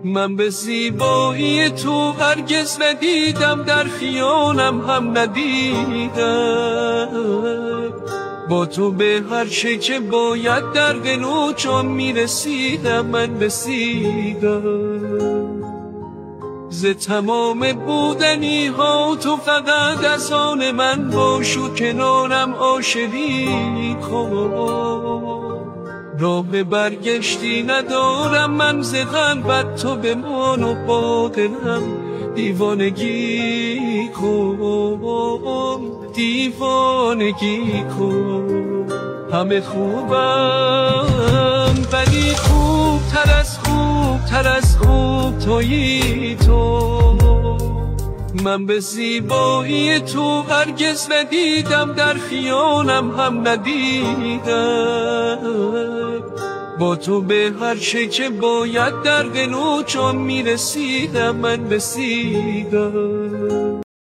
من به زیبایی تو هرگز ندیدم، در خیالم هم ندیدم. با تو به هر چه که باید در قنو چون میرسیدم من رسیدم. ز تمام بودنی ها تو فقط از آن من باش و کنارم عاشقی کن. راه برگشتی ندارم من ز قلبت، تو بمان و با دلم دیوانگی کن، دیوانگی کن. همه خوبم ولی خوبتر از خوب تویی تو. من به زیبایی تو هرگز ندیدم، در خیالم هم ندیدم. با تو به هر چه که باید در قنو چون میرسیدم من رسیدم.